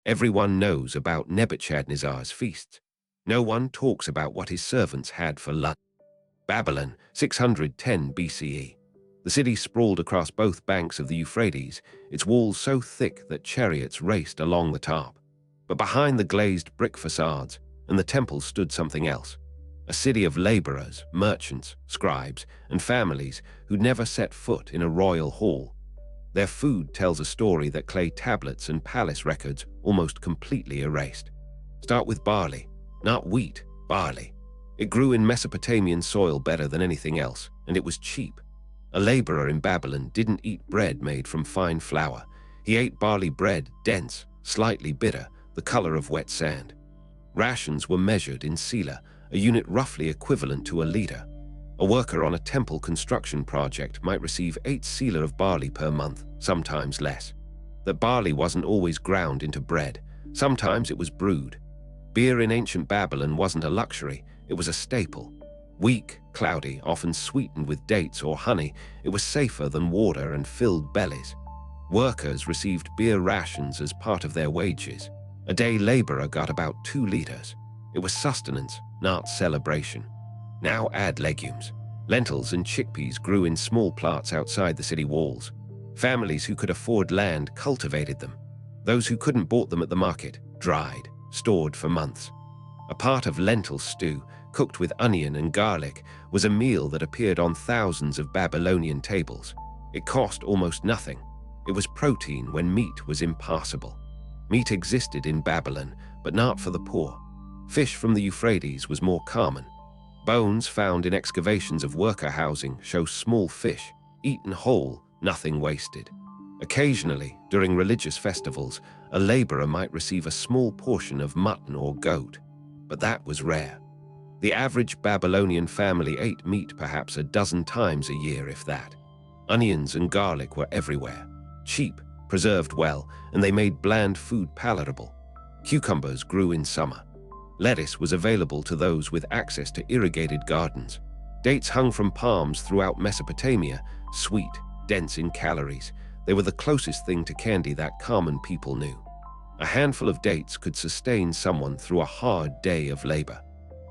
Everyone knows about Nebuchadnezzar's feasts. No one talks about what his servants had for lunch. Babylon, 610 BCE. The city sprawled across both banks of the Euphrates, its walls so thick that chariots raced along the top. But behind the glazed brick facades and the temple stood something else. A city of laborers, merchants, scribes, and families who'd never set foot in a royal hall. Their food tells a story that clay tablets and palace records almost completely erased. Start with barley, not wheat, barley. It grew in Mesopotamian soil better than anything else, and it was cheap. A laborer in Babylon didn't eat bread made from fine flour. He ate barley bread, dense, slightly bitter, the color of wet sand. Rations were measured in selah, a unit roughly equivalent to a liter. A worker on a temple construction project might receive 8 selah of barley per month, sometimes less. That barley wasn't always ground into bread. Sometimes it was brewed. Beer in ancient Babylon wasn't a luxury, it was a staple. Weak, cloudy, often sweetened with dates or honey, it was safer than water and filled bellies. Workers received beer rations as part of their wages. A day laborer got about 2 liters. It was sustenance, not celebration. Now add legumes. Lentils and chickpeas grew in small plots outside the city walls. Families who could afford land cultivated them. Those who couldn't bought them at the market, dried, stored for months. A part of lentil stew, cooked with onion and garlic, was a meal that appeared on thousands of Babylonian tables. It cost almost nothing. It was protein when meat was impassable. Meat existed in Babylon, but not for the poor. Fish from the Euphrates was more common. Bones found in excavations of worker housing show small fish, eaten whole, nothing wasted. Occasionally, during religious festivals, a laborer might receive a small portion of mutton or goat, but that was rare. The average Babylonian family ate meat perhaps a dozen times a year, if that. Onions and garlic were everywhere, cheap, preserved well, and they made bland food palatable. Cucumbers grew in summer. Lettuce was available to those with access to irrigated gardens. Dates hung from palms throughout Mesopotamia, sweet, dense in calories. They were the closest thing to candy that common people knew. A handful of dates could sustain someone through a hard day of labor.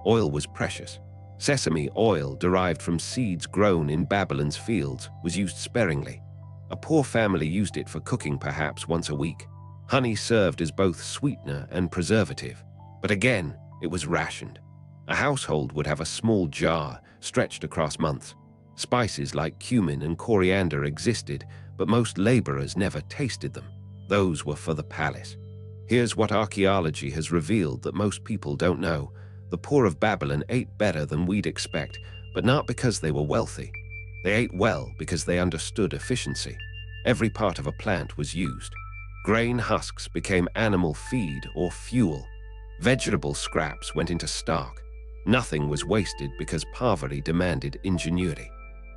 Oil was precious. Sesame oil, derived from seeds grown in Babylon's fields, was used sparingly. A poor family used it for cooking perhaps once a week. Honey served as both sweetener and preservative. But again, it was rationed. A household would have a small jar stretched across months. Spices like cumin and coriander existed, but most laborers never tasted them. Those were for the palace. Here's what archaeology has revealed that most people don't know. The poor of Babylon ate better than we'd expect, but not because they were wealthy. They ate well because they understood efficiency. Every part of a plant was used. Grain husks became animal feed or fuel. Vegetable scraps went into stock. Nothing was wasted because poverty demanded ingenuity.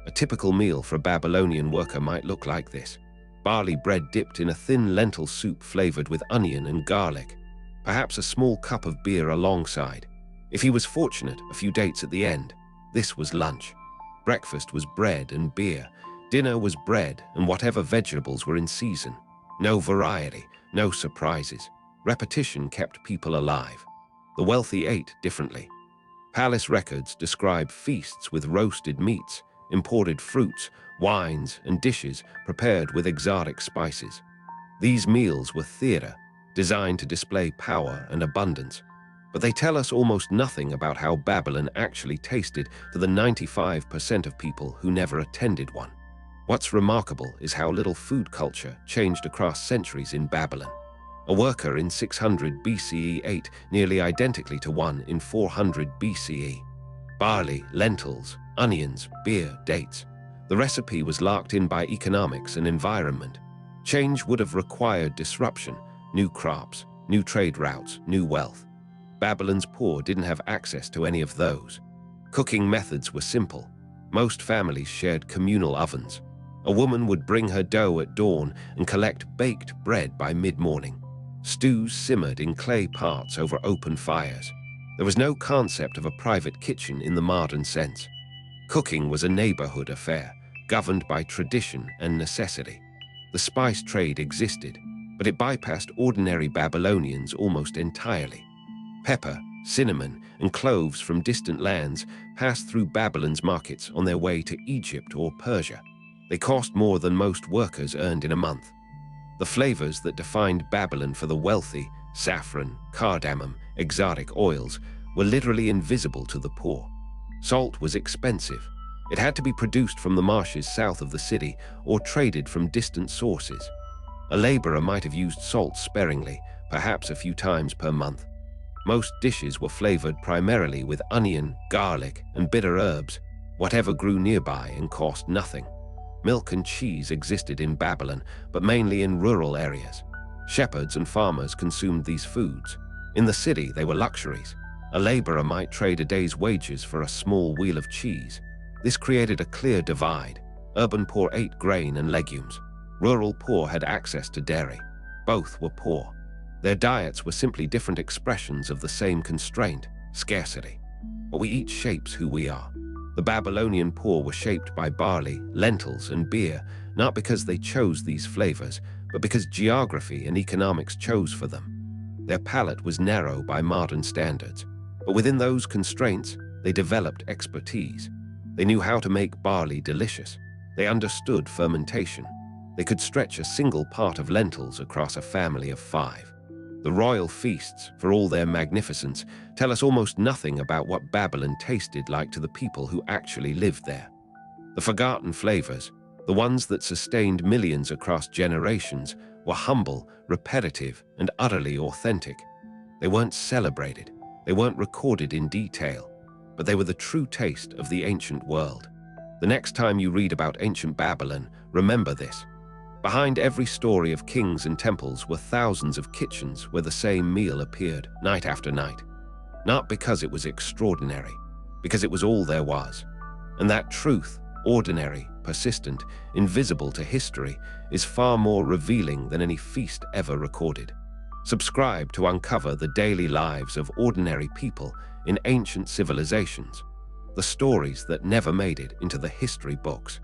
A typical meal for a Babylonian worker might look like this. Barley bread dipped in a thin lentil soup flavored with onion and garlic. Perhaps a small cup of beer alongside. If he was fortunate, a few dates at the end. This was lunch. Breakfast was bread and beer. Dinner was bread and whatever vegetables were in season. No variety, no surprises. Repetition kept people alive. The wealthy ate differently. Palace records describe feasts with roasted meats, imported fruits, wines, and dishes prepared with exotic spices. These meals were theater, designed to display power and abundance. But they tell us almost nothing about how Babylon actually tasted to the 95% of people who never attended one. What's remarkable is how little food culture changed across centuries in Babylon. A worker in 600 BCE ate nearly identically to one in 400 BCE. Barley, lentils, onions, beer, dates. The recipe was locked in by economics and environment. Change would have required disruption, new crops, new trade routes, new wealth. Babylon's poor didn't have access to any of those. Cooking methods were simple. Most families shared communal ovens. A woman would bring her dough at dawn and collect baked bread by mid-morning. Stews simmered in clay pots over open fires. There was no concept of a private kitchen in the modern sense. Cooking was a neighborhood affair, governed by tradition and necessity. The spice trade existed, but it bypassed ordinary Babylonians almost entirely. Pepper, cinnamon, and cloves from distant lands passed through Babylon's markets on their way to Egypt or Persia. They cost more than most workers earned in a month. The flavors that defined Babylon for the wealthy, saffron, cardamom, exotic oils, were literally invisible to the poor. Salt was expensive. It had to be produced from the marshes south of the city or traded from distant sources. A laborer might have used salt sparingly, perhaps a few times per month. Most dishes were flavored primarily with onion, garlic, and bitter herbs, whatever grew nearby and cost nothing. Milk and cheese existed in Babylon, but mainly in rural areas. Shepherds and farmers consumed these foods. In the city, they were luxuries. A laborer might trade a day's wages for a small wheel of cheese. This created a clear divide. Urban poor ate grain and legumes. Rural poor had access to dairy. Both were poor. Their diets were simply different expressions of the same constraint, scarcity. What we eat shapes who we are. The Babylonian poor were shaped by barley, lentils, and beer, not because they chose these flavors, but because geography and economics chose for them. Their palate was narrow by modern standards, but within those constraints, they developed expertise. They knew how to make barley delicious. They understood fermentation. They could stretch a single part of lentils across a family of 5. The royal feasts, for all their magnificence, tell us almost nothing about what Babylon tasted like to the people who actually lived there. The forgotten flavors, the ones that sustained millions across generations, were humble, repetitive, and utterly authentic. They weren't celebrated. They weren't recorded in detail, but they were the true taste of the ancient world. The next time you read about ancient Babylon, remember this. Behind every story of kings and temples were thousands of kitchens where the same meal appeared night after night. Not because it was extraordinary, because it was all there was. And that truth, ordinary, persistent, invisible to history, is far more revealing than any feast ever recorded. Subscribe to uncover the daily lives of ordinary people in ancient civilizations, the stories that never made it into the history books.